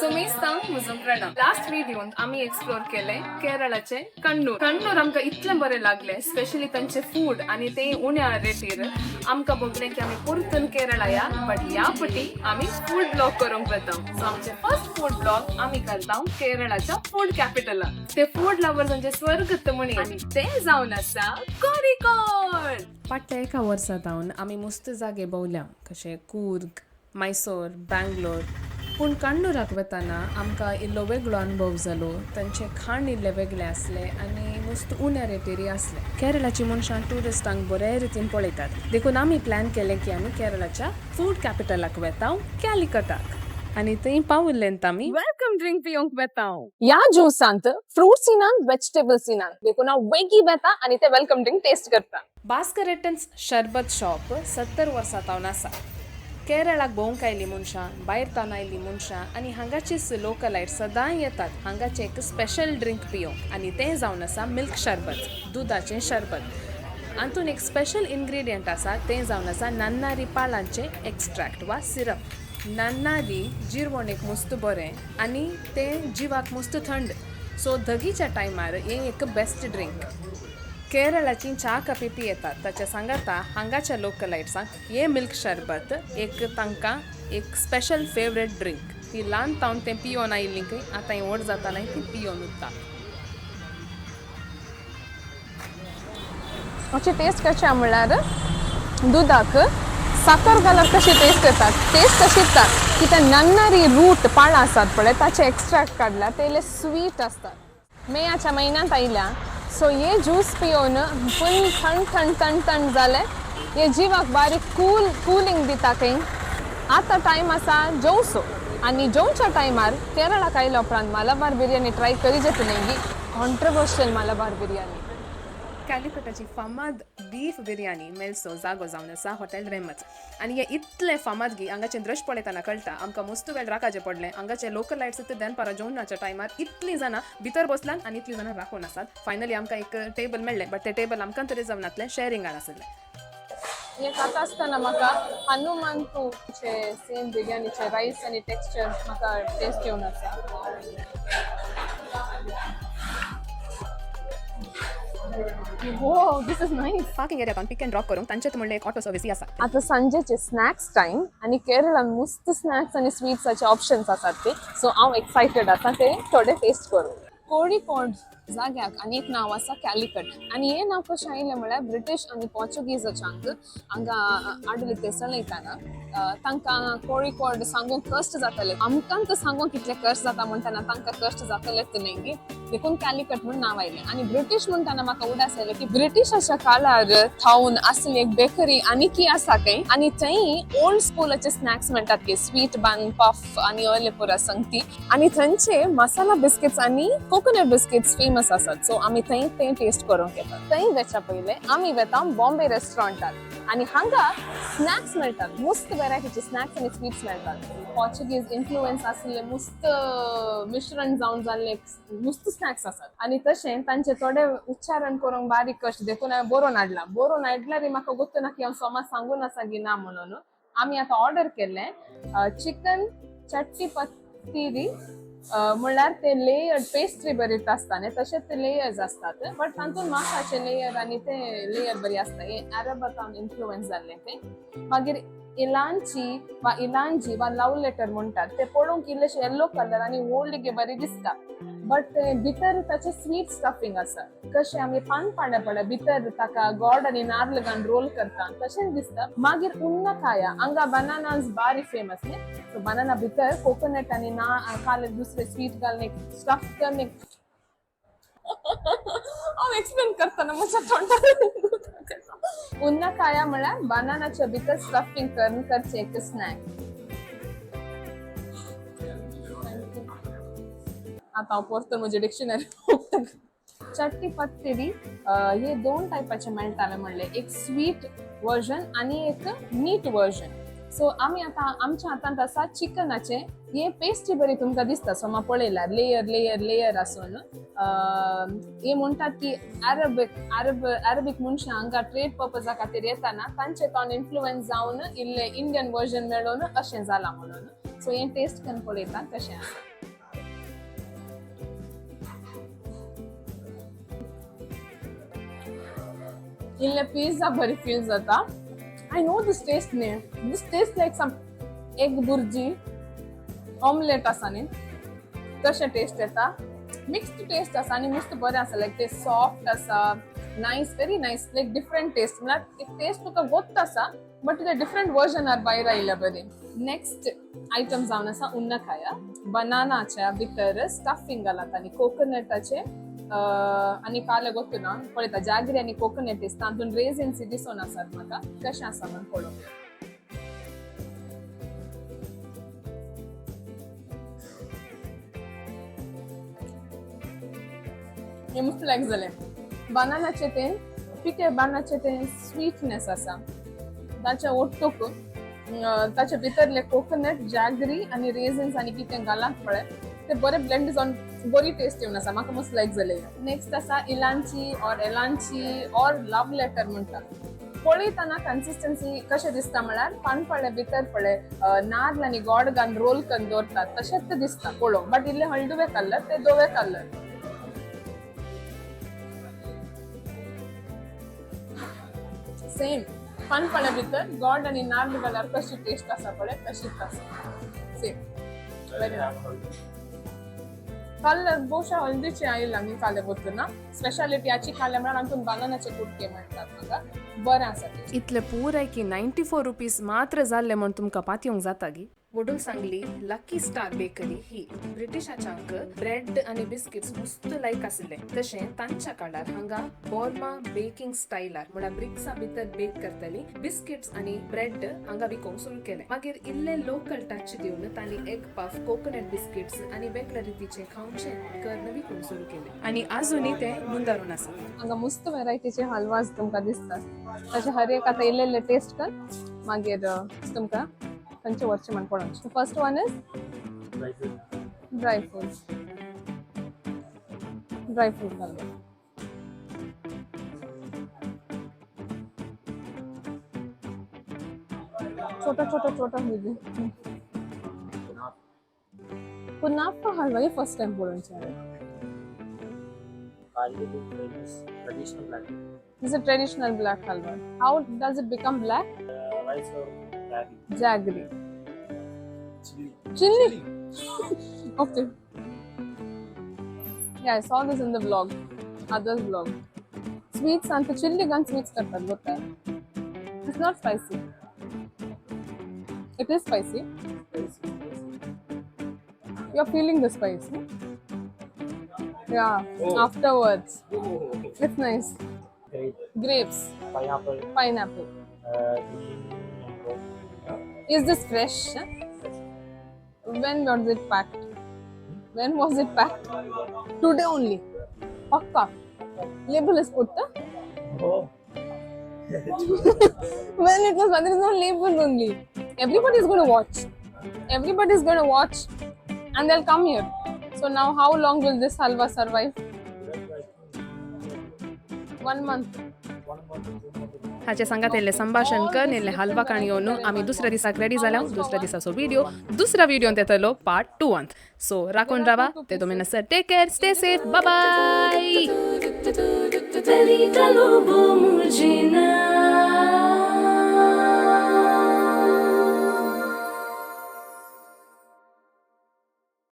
तुम्ही सांग म्हजो प्रणव. लास्ट व्हिडिओन आम्ही एक्सप्लोर केले केरळाचे कण्णूर. कण्णूर आमकां इतले बरे लागले, स्पेशली तांचे फूड आणि ते उण्या रेटीर. आमकां बगले की आमी परतून केरळा या, बट या पटी आमी फूड ब्लॉग करूंक वेता. सो आमचे फर्स्ट फूड ब्लॉग आमी करता केरळाच्या फूड कॅपिटलान. ते फूड लवर्सांचे स्वर्ग म्हणी आणि ते जावन आसा कोरिकोड. फाटल्या एका वर्सा जावन आमी मस्त जागे भोंवल्या, कशे कूर्ग, मैसूर, बँगलोर. पूण कण्णूराक वताना आमकां इल्लो वेगळो अनुभव जालो. तांचे खाण इल्ले वेगळे आसले आनी मस्त उण्या रेटीरी आसले. केरळाची मनशां ट्युरिस्टांक बरे रितीन पळयतात. देखून आमी प्लॅन केलें की आमी केरळाच्या फूड कॅपिटलाक वेता कॅलिकटाक. आणि थंय पावलेंत आमी वेलकम ड्रिंक पिवंक वेताव. या ज्यूसांत फ्रुट्स इनान, व्हेजिटेबल्स इनान. देखून हांव वेगी वेता आनी ते वेलकम ड्रिंक टेस्ट करता. भास्करेटन्स शरबत शॉप 70 वर्सां जावन आसा. केरळाक भोंवंक आयली मनशां, भायर तावन आयली मनशां आनी हांगाचीच लोकलायट सदांय येतात हांगाचें एक स्पेशल ड्रिंक पिवंक. आनी तें जावन आसा मिल्क शरबत, दुदाचें शरबत. हातून एक स्पेशल इन्ग्रेडियंट आसा, तें जावन आसा नन्नारी पाळांचें एक्स्ट्रॅक्ट वा सिरप. नन्नारी जिरवणेक मस्त बरें आनी तें जिवाक मस्त थंड. सो धगीच्या टायमार हें एक बेस्ट ड्रिंक. केरळाची च्या पिपी येतात, ताच्या सांगाता हांगाच्या लोकलायट्सांक हे मिल्क शरबत एक तांकां एक स्पेशल फेवरेट ड्रिंक. ती ल्हान तावन तें पियोन आयिल्लीं आतां हें व्हड जातालें ती पियोन उरता. हाची टेस्ट कशी म्हणल्यार दुदाक साखर घालप कशी टेस्ट येतात, टेस्ट कशी येता की ते नन्नारी रूट पाळां आसात पळय ताचे एक्स्ट्रॅक्ट काडल्यार ते इल्ले स्वीट आसतात. मेयाच्या म्हयन्यांत आयल्या. सो हे ज्यूस पिवन फूल थंड थंड थंड थंड जालें. हे जिवाक बारीक कूलिंग दिता खंय. आतां टायम आसा जेवचो आनी जेवच्या टायमार केरळाक आयल्या उपरांत मालाबार बिर्याणी ट्राय करी जेतलें. कॉन्ट्रोवर्शियल मालाबार बिर्याणी. कॅलिकटाची फामाद बीफ बिर्याणी मेळचो जागो जावन आसा हॉटेल रेमत. आनी हे इतले फामाद गी हांगाचें दृश्य पळयतना कळटा आमकां मस्त वेळ राखाचें पडलें. हांगाचे लोकलायट्स दनपारां जेवणाच्या टायमार इतलीं जाणां भितर बसलात आनी इतलीं जाणां राखून आसात. फायनली आमकां एक टेबल मेळ्ळें, बट तें टेबल आमकां तरी जमनातलें, शेअरिंगान आसलें. हे खाता आसतना म्हाका हनुमंतूचे सेम बिर्याणीचे रायस आनी टेक्स्चर म्हाका टेस्ट येवन आसा. Wow, this is nice. Parking एरियात पिक एंड ड्रॉप करूंक तांचेच म्हणले एक ऑटो सर्विस आसा. आता सांजेचे स्नॅक्स टाइम आणि केरळान मस्त स्नॅक्स आणि स्वीट्साचे ऑप्शन्स आसात ते. सो हांव एक्सायटेड आसा ते थोडे टेस्ट करूं. कोळिकोड जाग्याक आनी एक नांव आसा कॅलिकट. आनी हें नांव कशें आयलें म्हळ्यार ब्रिटीश आनी पोर्चुगीजांक हांगा आडले ते चलयताना तांकां कोळिकोड सांगूंक कश्ट जाताले. आमकां तर सांगूंक कितले कश्ट जाता म्हणटाना तांकां कश्ट जातलेच न्ही. देखून कॅलिकट म्हूण नांव आयलें. आनी ब्रिटीश म्हणटाना म्हाका उडास आयलें की ब्रिटिशाच्या काळार थावन आसली एक बेकरी आनीकी आसा खंय आनी थंय ओल्ड स्कूलाचे स्नॅक्स मेळटात की स्वीट बन, पफ आनी असले पुरा संगती. आनी थंयचे मसाला बिस्किट्स आनी कोकोनट बिस्किट्स फेमस आसात. सो आमी थंय ते टेस्ट करूंक येतात. थंय वेच्या पयले आमी वेता बॉम्बे रेस्टॉरंटात. आनी हांगा स्नॅक्स मेळटात, मस्त व्हरायटीचे स्नॅक्स आनी स्वीट्स मेळटात. पोर्चुगीज इन्फ्लुएन्स आसले मस्त मिश्रण जावन जाल्ले मस्त स्नॅक्स आसात. आनी तशें तांचे थोडे उच्चारण करूंक बारीक कश्ट देखून हांवें बरोवन हाडल्यार म्हाका गोत्तू ना की हांव सोमा सांगून आसा की ना म्हणून. आमी आतां ऑर्डर केलें चिकन चट्टी पत्तिरी. म्हणल्यार ते लेयर पेस्ट्री बरी आसता न्ही तशेंच ते लेयर्स आसतात, बट तातूंत मासाचे लेयर आनी ते लेयर बरी आसता. हे अरबांतल्यान इन्फ्लुएन्स जाल्लें तें. मागीर इलांजी वा लव लेटर म्हणटात ते पळोवंक इल्लेशे येल्लो कलर आनी ओल्ड बरी दिसता, बट भितर ताचे स्वीट स्टफिंग आसा. कशें आमी पानपाण्या पळय भितर ताका गोड आनी नाल्ल घालून रोल करता तशेंच दिसता. मागीर उन्नकाया हांगा बनानाज बारी फेमस न्ही. सो बनाना भितर कोकोनट आनी काले दुसरे स्वीट घालून एक स्टफ करून एक हांव एक्सप्लेन करतना म्हज्या तोंडार उन्नकाया म्हळ्यार बनानाच्या भितर स्टफिंग करून करचें एक स्नॅक. आता हांव परतून म्हजे डिक्शनरी. चट्टी पत्तिरी हे दोन टायपाचे मेळटाले म्हणले, एक स्वीट वर्जन आनी एक मीठ वर्जन. सो आमी आतां आमच्या हातांत आसा चिकनाचे. हे पेस्ट्री बरी तुमकां दिसता सोमा पळयल्यार लेयर लेयर लेयर आसून. हे म्हणटात की अरबीक मनशां हांगा ट्रेड पर्पजा खातीर येताना तांचे तोंड इन्फ्लुएन्स जावन इल्ले इंडियन वर्जन मेळोन अशें जालां म्हणून. सो हे टेस्ट करून पळयता कशें आसा. इल्ले पिझ्झा बरी फील जाता. आय नो दिस टेस्ट न्ही. दिस टेस्ट लायक सम एग बुर्जी ऑमलेट आसा न्ही तशें टेस्ट येता. मिक्स्ड टेस्ट आसा आनी मस्त बरें आसा. लायक ते सॉफ्ट आसा, नायस, व्हेरी नायस. लायक डिफरंट टेस्ट म्हळ्यार एक टेस्ट तुका गोत आसा बट तुका डिफरंट वर्जनार भायर आयल्या बरी. नेक्स्ट आयटम जावन आसा उन्न खाया. बनानाच्या भितर स्टफिंग घालात आनी कोकोनटाचे आनी काले गोतू ना पळयता जागरी आनी कोकोनट दिसता. तातून रेझिन्स दिसून आसात म्हाका. कशें आसा म्हण पळोवया. हे मस्त लायक जालें. बनानाचे ते पिके बनानाचे ते स्वीटनेस आसा ताच्या ओट्टूक ताचे भितरले कोकोनट जॅगरी आनी रेझिन्स आनी कितें घालात पळय ते बरे ब्लेंड जावन बरी टेस्ट येवन आसा. म्हाका मस्त लायक जाले. नेक्स्ट आसा इलांची ऑर लव लेटर म्हणटा. पळयतना कन्सिस्टन्सी कशें दिसता म्हळ्यार पानपळे भितर पळय नाल्ल आनी गोड घालून रोल करून दवरतात तशेंच ते दिसता पळोवंक. बट इल्ले हळडुवे कलर ते धवे कलर. सेम पानपळे भितर गोड आनी नाल्ल घाल्यार कशी टेस्ट आसा पळय तशीच आसा. सेम कलर ಬಹುಶಃ हळदीची आयला न्ही काले बद्दल स्पेशालिटी याची खाले म्हळ्यार आमतून बनानाचे कुडके म्हणटात म्हाका. बरें आसा टेस्ट. इतले पुराय 94 रुपीज मात्र जाल्ले म्हण तुमकां पातयोंक जाता गी. म्हणून सांगली लकी स्टार बेकरी ही ब्रिटिशांक ब्रेड आनी बिस्किट्स मस्त लायक आसले. तशें तांच्या काळार हांगा बॉर्मा बेकिंग स्टायलार म्हळ्यार ब्रिक्सा भितर बेक करतली बिस्किट्स आनी ब्रेड हांगा विकूंक सुरू केले. मागीर इल्ले लोकल टच दिवन तांणी एग पफ कोकोनट बिस्किट्स आनी वेगळ्या रितीचे खावचे कर्ण विकूंक सुरू केले आनी आजुनी ते मुंदारून आसा. हांगा मस्त व्हेरायटीचे हलवाज तुमकां दिसतात. तशें हर एक आतां इल्ले इल्ले टेस्ट कर मागीर तुमकां खंयचे वरचे म्हण पळोवचें. First one is dry fruit halwa. छोटा हुई कुनाफा हलवा. ये फर्स्ट टाइम पळोवचें हांवें. This is a traditional black halwa. How does it become black? Rice or Jaggery. Chili. Okay. Yeah, I saw this in the vlog. Others vlog. Sweets and chili guns mix kartat hota hai. It's not spicy. It is spicy. You're feeling the spice, no? Yeah. Oh. Afterwards. Oh. It's nice. Grapes. Pineapple. Is this fresh? When was it packed? Today only. Pakka. Label is put. Oh. When it was, there is no label only. Everybody is going to watch. And they'll come here. So now how long will this halwa survive? 1 month. हाचे सांगात येयल्लें संभाषण करून येयल्लें हलवा काणयोन आमी दुसऱ्या दिसाक ready जाल्या. दुसऱ्या दिसाचो दुसऱ्या व्हिडिओन येतलो पार्ट 2. सो राखून रावा. ते दोमेन sir take care, stay safe, bye bye.